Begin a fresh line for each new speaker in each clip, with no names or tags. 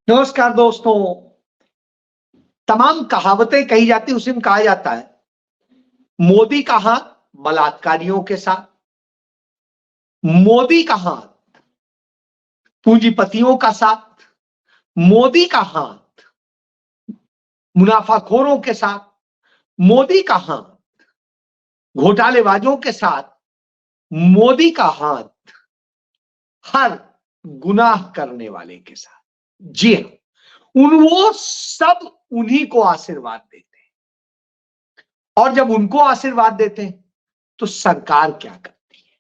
नमस्कार दोस्तों। तमाम कहावतें कही जाती उसी में कहा जाता है मोदी का हाथ बलात्कारियों के साथ, मोदी का हाथ पूंजीपतियों का साथ, मोदी का हाथ मुनाफाखोरों के साथ, मोदी का हाथ घोटालेबाजों के साथ, मोदी का हाथ हर गुनाह करने वाले के साथ। जी हाँ, वो सब उन्हीं को आशीर्वाद देते हैं। और जब उनको आशीर्वाद देते हैं तो सरकार क्या करती है?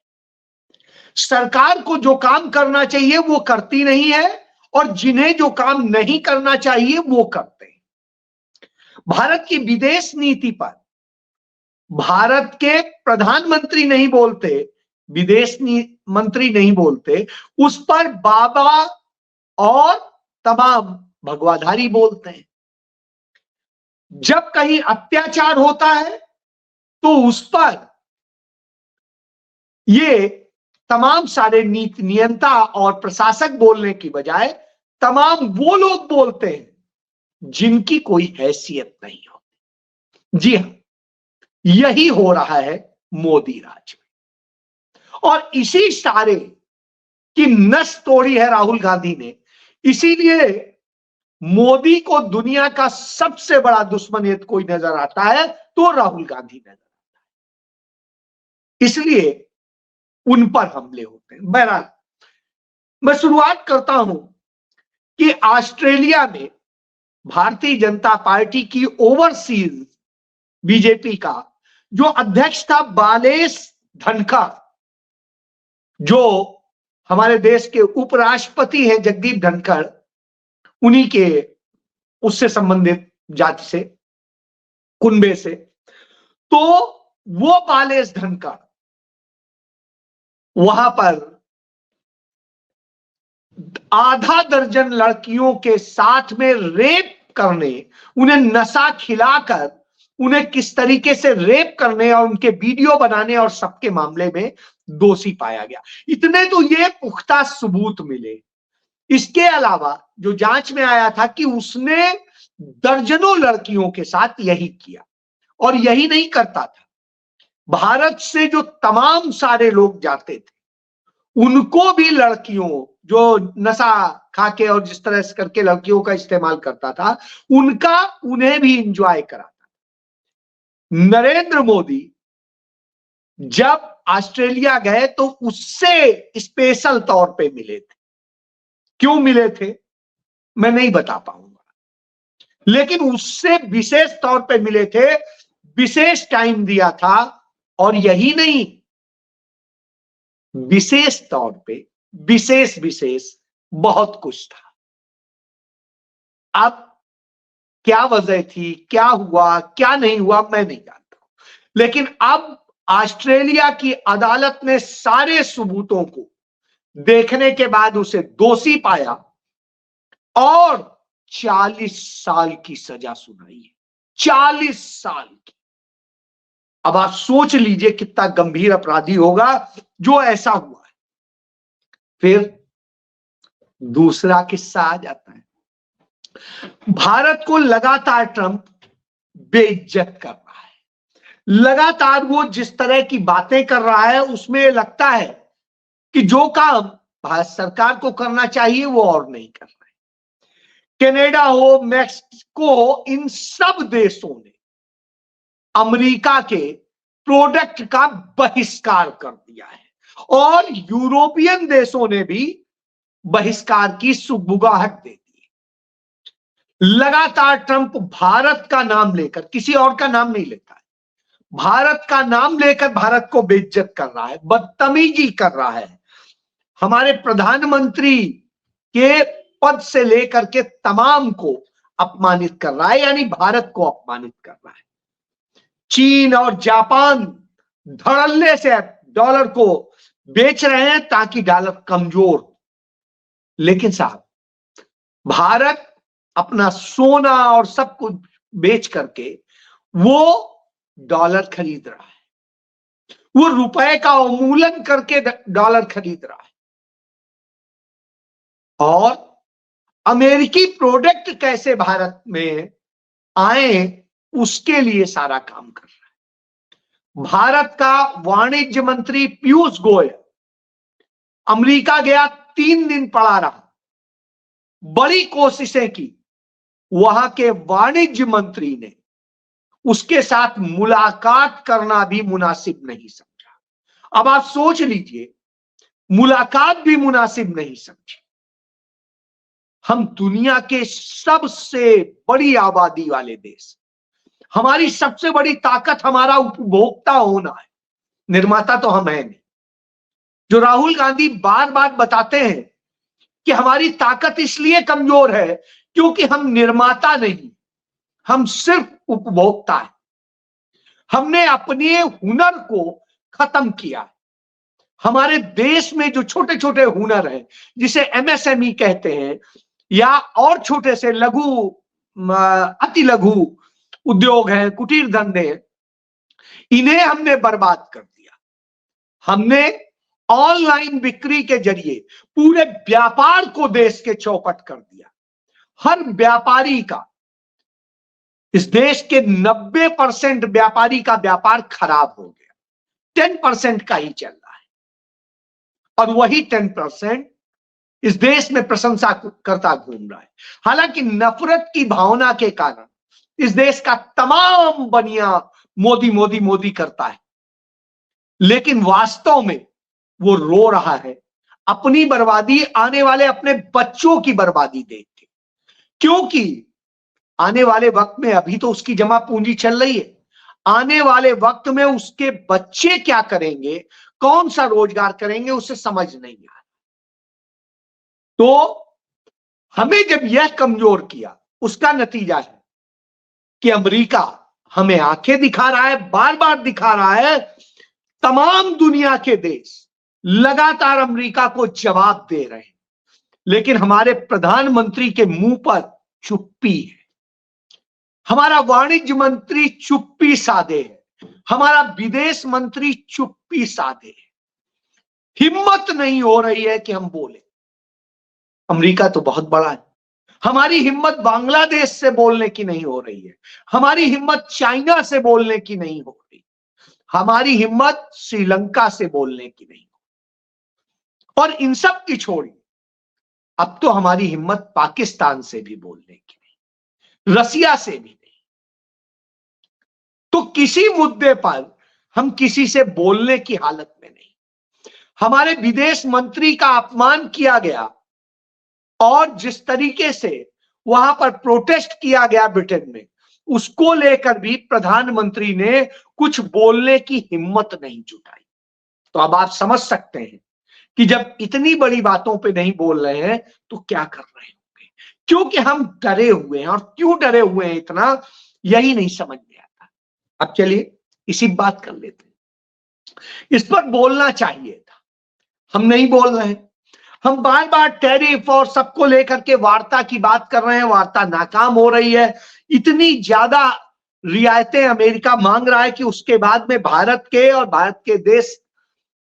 सरकार को जो काम करना चाहिए वो करती नहीं है, और जिन्हें जो काम नहीं करना चाहिए वो करते हैं। भारत की विदेश नीति पर भारत के प्रधानमंत्री नहीं बोलते, विदेश मंत्री नहीं बोलते, उस पर बाबा और तमाम भगवाधारी बोलते हैं। जब कहीं अत्याचार होता है तो उस पर ये तमाम सारे नीति नियंता और प्रशासक बोलने की बजाय तमाम वो लोग बोलते हैं जिनकी कोई हैसियत नहीं होती। जी हां, यही हो रहा है मोदी राज में, और इसी सारे की नस तोड़ी है राहुल गांधी ने। इसीलिए मोदी को दुनिया का सबसे बड़ा दुश्मन यदि कोई नजर आता है तो राहुल गांधी नजर आता है, इसलिए उन पर हमले होते हैं। बहरहाल, मैं शुरुआत करता हूं कि ऑस्ट्रेलिया में भारतीय जनता पार्टी की ओवरसीज बीजेपी का जो अध्यक्ष था बालेश धनखड़, जो हमारे देश के उपराष्ट्रपति हैं जगदीप धनखड़, उन्हीं के उससे संबंधित जाति से, कुनबे से, तो वो बालेश धनखड़ वहां पर आधा दर्जन लड़कियों के साथ में रेप करने, उन्हें नशा खिलाकर उन्हें किस तरीके से रेप करने और उनके वीडियो बनाने और सबके मामले में दोषी पाया गया। इतने तो ये पुख्ता सबूत मिले। इसके अलावा जो जांच में आया था कि उसने दर्जनों लड़कियों के साथ यही किया, और यही नहीं करता था, भारत से जो तमाम सारे लोग जाते थे उनको भी लड़कियों, जो नशा खाके और जिस तरह से करके लड़कियों का इस्तेमाल करता था, उनका उन्हें भी इंजॉय कराता। नरेंद्र मोदी जब ऑस्ट्रेलिया गए तो उससे स्पेशल तौर पे मिले थे। क्यों मिले थे मैं नहीं बता पाऊंगा, लेकिन उससे विशेष तौर पे मिले थे, विशेष टाइम दिया था, और यही नहीं, विशेष तौर पे विशेष विशेष बहुत कुछ था। अब क्या वजह थी, क्या हुआ, क्या नहीं हुआ, मैं नहीं जानता हूं, लेकिन अब ऑस्ट्रेलिया की अदालत ने सारे सबूतों को देखने के बाद उसे दोषी पाया और 40 साल की सजा सुनाई है। 40 साल की। अब आप सोच लीजिए कितना गंभीर अपराधी होगा जो ऐसा हुआ है। फिर दूसरा किस्सा आ जाता है। भारत को लगातार ट्रंप बेइज्जत कर रहा है। लगातार वो जिस तरह की बातें कर रहा है उसमें लगता है कि जो काम भारत सरकार को करना चाहिए वो और नहीं कर रहा है। कनाडा हो, मैक्सिको हो, इन सब देशों ने अमेरिका के प्रोडक्ट का बहिष्कार कर दिया है, और यूरोपियन देशों ने भी बहिष्कार की सुगबुगाहट दे दी। लगातार ट्रंप भारत का नाम लेकर, किसी और का नाम नहीं लेता है, भारत का नाम लेकर भारत को बेइज्जत कर रहा है, बदतमीजी कर रहा है। हमारे प्रधानमंत्री के पद से लेकर के तमाम को अपमानित कर रहा है, यानी भारत को अपमानित कर रहा है। चीन और जापान धड़ल्ले से डॉलर को बेच रहे हैं ताकि डॉलर कमजोर हो, लेकिन साहब भारत अपना सोना और सब कुछ बेच करके वो डॉलर खरीद रहा है, वो रुपए का अवमूल्यन करके डॉलर खरीद रहा है, और अमेरिकी प्रोडक्ट कैसे भारत में आए, उसके लिए सारा काम कर रहा है। भारत का वाणिज्य मंत्री पीयूष गोयल अमेरिका गया, 3 दिन पड़ा रहा, बड़ी कोशिशें की, वहां के वाणिज्य मंत्री ने उसके साथ मुलाकात करना भी मुनासिब नहीं समझा। अब आप सोच लीजिए, मुलाकात भी मुनासिब नहीं समझी। हम दुनिया के सबसे बड़ी आबादी वाले देश, हमारी सबसे बड़ी ताकत हमारा उपभोक्ता होना है, निर्माता तो हम है नहीं। जो राहुल गांधी बार बार बताते हैं कि हमारी ताकत इसलिए कमजोर है क्योंकि हम निर्माता नहीं, हम सिर्फ उपभोक्ता है। हमने अपने हुनर को खत्म किया। हमारे देश में जो छोटे छोटे हुनर हैं, जिसे एमएसएमई कहते हैं, या और छोटे से लघु अति लघु उद्योग हैं, कुटीर धंधे हैं, इन्हें हमने बर्बाद कर दिया। हमने ऑनलाइन बिक्री के जरिए पूरे व्यापार को देश के चौपट कर दिया। हर व्यापारी का, इस देश के 90% व्यापारी का व्यापार खराब हो गया, 10% का ही चल रहा है। और वही 10% इस देश में प्रशंसा करता घूम रहा है। हालांकि नफरत की भावना के कारण इस देश का तमाम बनिया मोदी मोदी मोदी करता है, लेकिन वास्तव में वो रो रहा है अपनी बर्बादी, आने वाले अपने बच्चों की बर्बादी देख के। क्योंकि आने वाले वक्त में, अभी तो उसकी जमा पूंजी चल रही है, आने वाले वक्त में उसके बच्चे क्या करेंगे, कौन सा रोजगार करेंगे, उसे समझ नहीं आ रहा। तो हमें जब यह कमजोर किया, उसका नतीजा है कि अमेरिका हमें आंखें दिखा रहा है, बार बार दिखा रहा है। तमाम दुनिया के देश लगातार अमेरिका को जवाब दे रहे हैं, लेकिन हमारे प्रधानमंत्री के मुंह पर चुप्पी है। हमारा वाणिज्य मंत्री चुप्पी साधे है, हमारा विदेश मंत्री चुप्पी साधे है। हिम्मत नहीं हो रही है कि हम बोले। अमेरिका तो बहुत बड़ा है, हमारी हिम्मत बांग्लादेश से बोलने की नहीं हो रही है, हमारी हिम्मत चाइना से बोलने की नहीं हो रही, हमारी हिम्मत श्रीलंका से बोलने की नहीं हो। और इन सब की छोड़ी, अब तो हमारी हिम्मत पाकिस्तान से भी बोलने की नहीं, रसिया से भी नहीं। तो किसी मुद्दे पर हम किसी से बोलने की हालत में नहीं। हमारे विदेश मंत्री का अपमान किया गया, और जिस तरीके से वहां पर प्रोटेस्ट किया गया ब्रिटेन में, उसको लेकर भी प्रधानमंत्री ने कुछ बोलने की हिम्मत नहीं जुटाई। तो अब आप समझ सकते हैं कि जब इतनी बड़ी बातों पे नहीं बोल रहे हैं तो क्या कर रहे होंगे, क्योंकि हम डरे हुए हैं। और क्यों डरे हुए हैं इतना, यही नहीं समझ में आता। अब चलिए इसी बात कर लेते हैं। इस पर बोलना चाहिए था, हम नहीं बोल रहे हैं। हम बार बार टैरिफ और सबको लेकर के वार्ता की बात कर रहे हैं, वार्ता नाकाम हो रही है। इतनी ज्यादा रियायतें अमेरिका मांग रहा है कि उसके बाद में भारत के और भारत के देश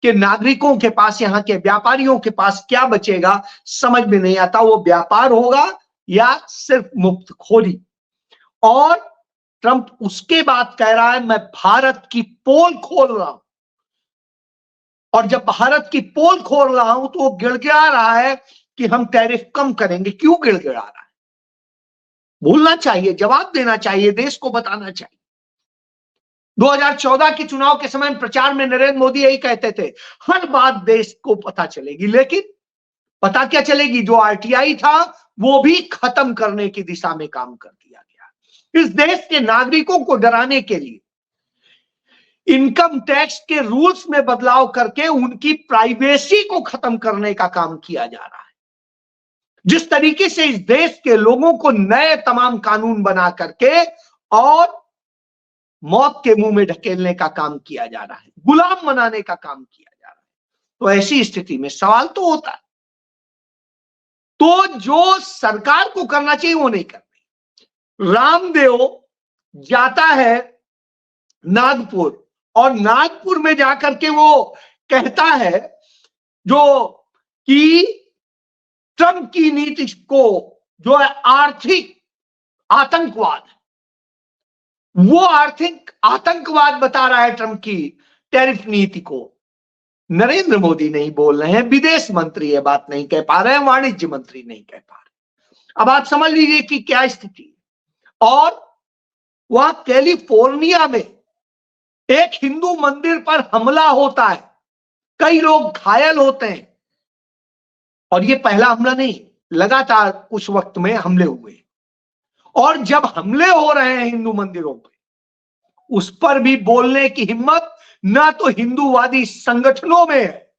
के नागरिकों के पास, यहाँ के व्यापारियों के पास क्या बचेगा, समझ में नहीं आता। वो व्यापार होगा या सिर्फ मुफ्तखोरी। और ट्रंप उसके बाद कह रहा है मैं भारत की पोल खोल रहा हूं, और जब भारत की पोल खोल रहा हूं तो वो गिड़गिड़ा रहा है कि हम टैरिफ कम करेंगे। क्यों गिड़गिड़ा रहा है? बोलना चाहिए, जवाब देना चाहिए, देश को बताना चाहिए। 2014 के चुनाव के समय प्रचार में नरेंद्र मोदी यही कहते थे, हर बात देश को पता चलेगी। लेकिन पता क्या चलेगी, जो आरटीआई था वो भी खत्म करने की दिशा में काम कर दिया गया। इस देश के नागरिकों को डराने के लिए इनकम टैक्स के रूल्स में बदलाव करके उनकी प्राइवेसी को खत्म करने का काम किया जा रहा है। जिस तरीके से इस देश के लोगों को नए तमाम कानून बना करके और मौत के मुंह में ढकेलने का काम किया जा रहा है, गुलाम बनाने का काम किया जा रहा है, तो ऐसी स्थिति में सवाल तो होता है। तो जो सरकार को करना चाहिए वो नहीं कर रही। रामदेव जाता है नागपुर, और नागपुर में जाकर के वो कहता है जो कि ट्रंप की नीति को जो है आर्थिक आतंकवाद, वो आर्थिक आतंकवाद बता रहा है ट्रंप की टैरिफ नीति को। नरेंद्र मोदी नहीं बोल रहे हैं, विदेश मंत्री ये बात नहीं कह पा रहे हैं, वाणिज्य मंत्री नहीं कह पा रहे। अब आप समझ लीजिए कि क्या स्थिति है। और वहां कैलिफोर्निया में एक हिंदू मंदिर पर हमला होता है, कई लोग घायल होते हैं, और ये पहला हमला नहीं, लगातार कुछ वक्त में हमले हुए। और जब हमले हो रहे हैं हिंदू मंदिरों पे, उस पर भी बोलने की हिम्मत ना तो हिंदूवादी संगठनों में है,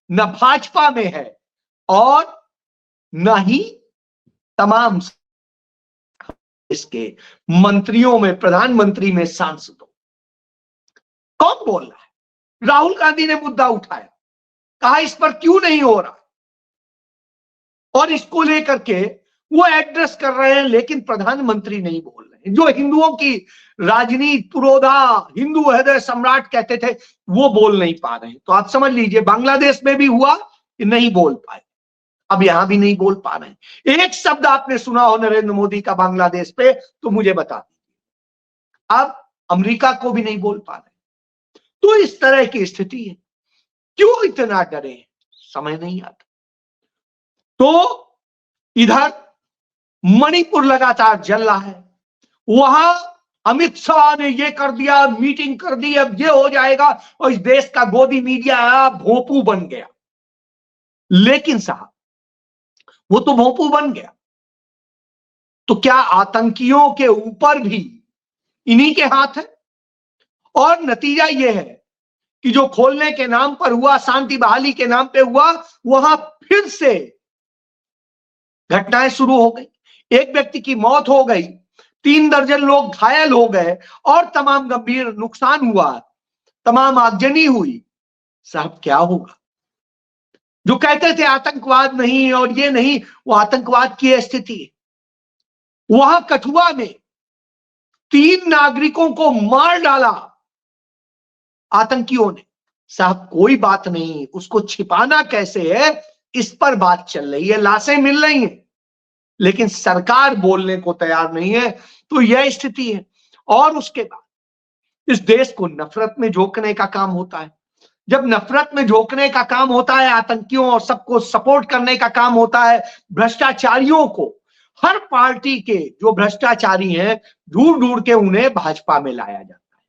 न भाजपा में है, और न ही तमाम इसके मंत्रियों में, प्रधानमंत्री में, सांसदों। कौन बोल रहा है? राहुल गांधी ने मुद्दा उठाया, कहा इस पर क्यों नहीं हो रहा, और इसको लेकर के वो एड्रेस कर रहे हैं, लेकिन प्रधानमंत्री नहीं बोल रहे हैं। जो हिंदुओं की राजनीति पुरोधा, हिंदू हृदय सम्राट कहते थे, वो बोल नहीं पा रहे हैं। तो आप समझ लीजिए बांग्लादेश में भी हुआ कि नहीं बोल पाए, अब यहां भी नहीं बोल पा रहे हैं। एक शब्द आपने सुना हो नरेंद्र मोदी का बांग्लादेश पे तो मुझे बता दीजिए। अब अमेरिका को भी नहीं बोल पा रहे। तो इस तरह की स्थिति है। क्यों इतना डरे, समझ नहीं आता। तो इधर मणिपुर लगातार जल रहा है, वहां अमित शाह ने ये कर दिया, मीटिंग कर दी, अब ये हो जाएगा, और इस देश का गोदी मीडिया भोंपू बन गया। लेकिन साहब वो तो भोंपू बन गया, तो क्या आतंकियों के ऊपर भी इन्हीं के हाथ है? और नतीजा यह है कि जो खोलने के नाम पर हुआ, शांति बहाली के नाम पे हुआ, वहां फिर से घटनाएं शुरू हो गई। एक व्यक्ति की मौत हो गई, 3 दर्जन लोग घायल हो गए, और तमाम गंभीर नुकसान हुआ, तमाम आगजनी हुई। साहब क्या होगा? जो कहते थे आतंकवाद नहीं और ये नहीं, वो आतंकवाद की स्थिति है। वहां कठुआ में 3 नागरिकों को मार डाला आतंकियों ने। साहब कोई बात नहीं, उसको छिपाना कैसे है, इस पर बात चल रही है, लाशें मिल रही हैं, लेकिन सरकार बोलने को तैयार नहीं है। तो यह स्थिति है। और उसके बाद इस देश को नफरत में झोंकने का काम होता है। जब नफरत में झोंकने का काम होता है, आतंकियों और सबको सपोर्ट करने का काम होता है, भ्रष्टाचारियों को, हर पार्टी के जो भ्रष्टाचारी हैं, ढूंढ ढूंढ के उन्हें भाजपा में लाया जाता है,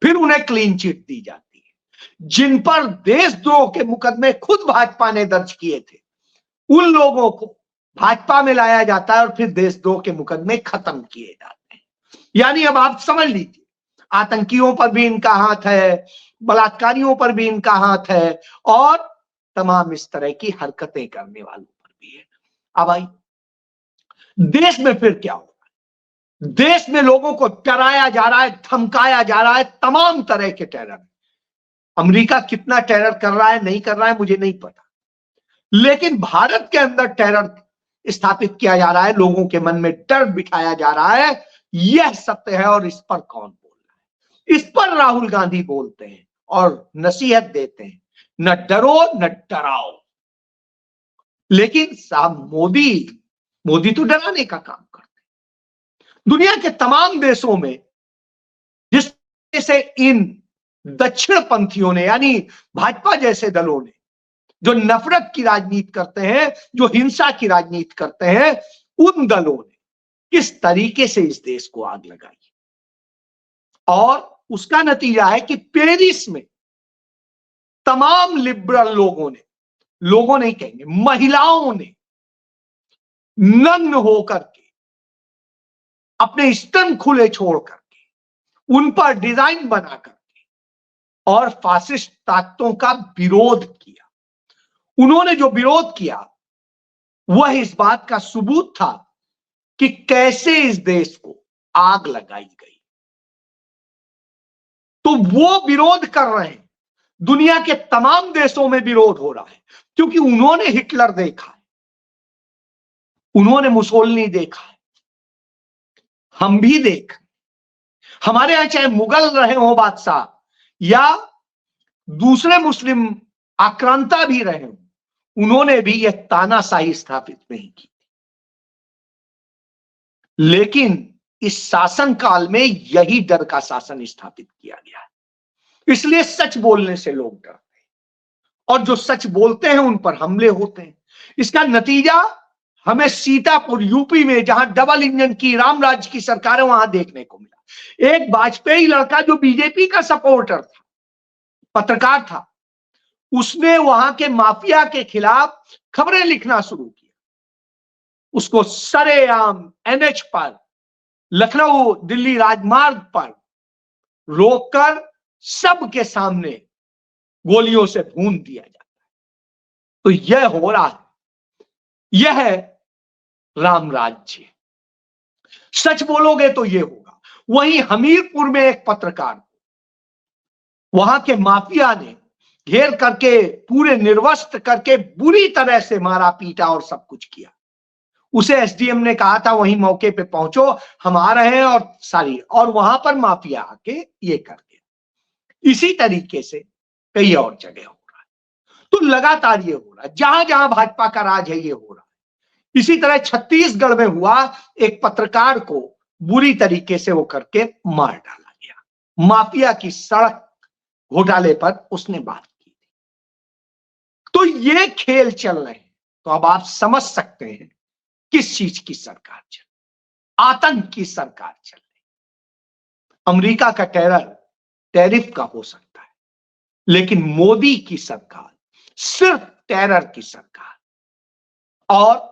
फिर उन्हें क्लीन चिट दी जाती है। जिन पर देशद्रोह के मुकदमे खुद भाजपा ने दर्ज किए थे, उन लोगों को भाजपा में लाया जाता है और फिर देशद्रोह के मुकदमे खत्म किए जाते हैं। यानी अब आप समझ लीजिए, आतंकियों पर भी इनका हाथ है, बलात्कारियों पर भी इनका हाथ है, और तमाम इस तरह की हरकतें करने वालों पर भी है। अब आई देश में फिर क्या हो रहा है? देश में लोगों को डराया जा रहा है, धमकाया जा रहा है, तमाम तरह के टेरर। अमेरिका कितना टेरर कर रहा है, नहीं कर रहा है, मुझे नहीं पता, लेकिन भारत के अंदर टेरर स्थापित किया जा रहा है, लोगों के मन में डर बिठाया जा रहा है। यह सत्य है। और इस पर कौन बोल रहा है? इस पर राहुल गांधी बोलते हैं और नसीहत देते हैं, न डरो न डराओ। लेकिन साहब मोदी तो डराने का काम करते हैं। दुनिया के तमाम देशों में जिस से इन दक्षिण पंथियों ने, यानी भाजपा जैसे दलों ने, जो नफरत की राजनीति करते हैं, जो हिंसा की राजनीति करते हैं, उन दलों ने किस तरीके से इस देश को आग लगाई, और उसका नतीजा है कि पेरिस में तमाम लिबरल लोगों ने कहेंगे, महिलाओं ने नग्न होकर के, अपने स्तन खुले छोड़ करके, उन पर डिजाइन बना करके, और फासिस्ट ताकतों का विरोध किया। उन्होंने जो विरोध किया वह इस बात का सबूत था कि कैसे इस देश को आग लगाई गई। तो वो विरोध कर रहे हैं, दुनिया के तमाम देशों में विरोध हो रहा है, क्योंकि उन्होंने हिटलर देखा है, उन्होंने मुसोलिनी देखा है, हम भी देख, हमारे यहां चाहे मुगल रहे हो बादशाह या दूसरे मुस्लिम आक्रांता भी रहे हो, उन्होंने भी यह तानाशाही स्थापित नहीं की। लेकिन इस शासन काल में यही डर का शासन स्थापित किया गया है। इसलिए सच बोलने से लोग डरते हैं और जो सच बोलते हैं उन पर हमले होते हैं। इसका नतीजा हमें सीतापुर यूपी में, जहां डबल इंजन की राम राज्य की सरकार है, वहां देखने को मिला। एक वाजपेयी लड़का जो बीजेपी का सपोर्टर था, पत्रकार था, उसने वहां के माफिया के खिलाफ खबरें लिखना शुरू किया। उसको सरेआम एनएच पर, लखनऊ दिल्ली राजमार्ग पर रोककर सबके सामने गोलियों से भून दिया जाता है। तो यह हो रहा है, यह है राम राज्य। सच बोलोगे तो यह होगा। वहीं हमीरपुर में एक पत्रकार, वहां के माफिया ने घेर करके, पूरे निर्वस्त्र करके बुरी तरह से मारा पीटा और सब कुछ किया। उसे एसडीएम ने कहा था वहीं मौके पे पहुंचो, हम आ रहे हैं, और वहां पर माफिया आके ये कर दिया। इसी तरीके से कई और जगह हो रहा है। तो लगातार ये हो रहा है, जहां जहां भाजपा का राज है ये हो रहा है। इसी तरह छत्तीसगढ़ में हुआ, एक पत्रकार को बुरी तरीके से वो करके मार डाला गया। माफिया की सड़क घोटाले पर उसने बात की थी। तो ये खेल चल रहे हैं। तो अब आप समझ सकते हैं किस चीज की सरकार चल, आतंक की सरकार चल रही। अमेरिका का टैरिफ का हो सकता है, लेकिन मोदी की सरकार सिर्फ टेरर की सरकार, और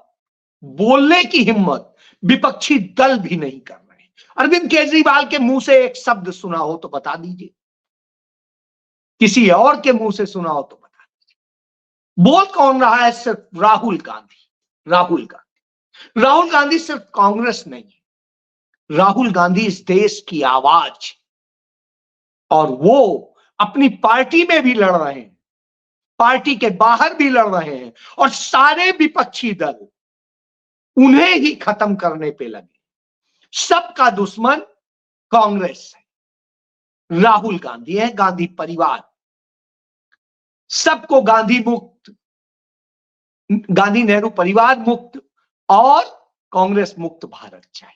बोलने की हिम्मत विपक्षी दल भी नहीं कर रहे। अरविंद केजरीवाल के मुंह से एक शब्द सुना हो तो बता दीजिए, किसी और के मुंह से सुना हो तो बता दीजिए। बोल कौन रहा है? सिर्फ राहुल गांधी। राहुल गांधी सिर्फ कांग्रेस नहीं है, राहुल गांधी इस देश की आवाज, और वो अपनी पार्टी में भी लड़ रहे हैं, पार्टी के बाहर भी लड़ रहे हैं, और सारे विपक्षी दल उन्हें ही खत्म करने पे लगे। सबका दुश्मन कांग्रेस है, राहुल गांधी है, गांधी परिवार। सबको गांधी मुक्त, गांधी नेहरू परिवार मुक्त और कांग्रेस मुक्त भारत चाहिए।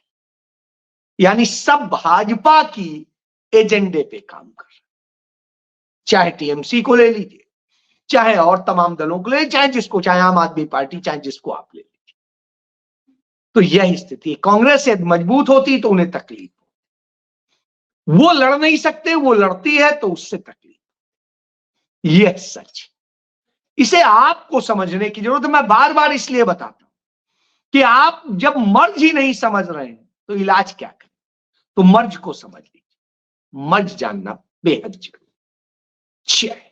यानी सब भाजपा की एजेंडे पे काम कर रहे हैं। चाहे टीएमसी को ले लीजिए, चाहे और तमाम दलों को ले, चाहे जिसको, चाहे आम आदमी पार्टी, चाहे जिसको आप ले लीजिए। तो यह स्थिति है। कांग्रेस यदि मजबूत होती तो उन्हें तकलीफ हो, वो लड़ नहीं सकते, वो लड़ती है तो उससे तकलीफ। यह सच, इसे आपको समझने की जरूरत है। मैं बार बार इसलिए बताता हूं कि आप जब मर्ज ही नहीं समझ रहे हैं तो इलाज क्या करें? तो मर्ज को समझ लीजिए, मर्ज जानना बेहद जरूरी है।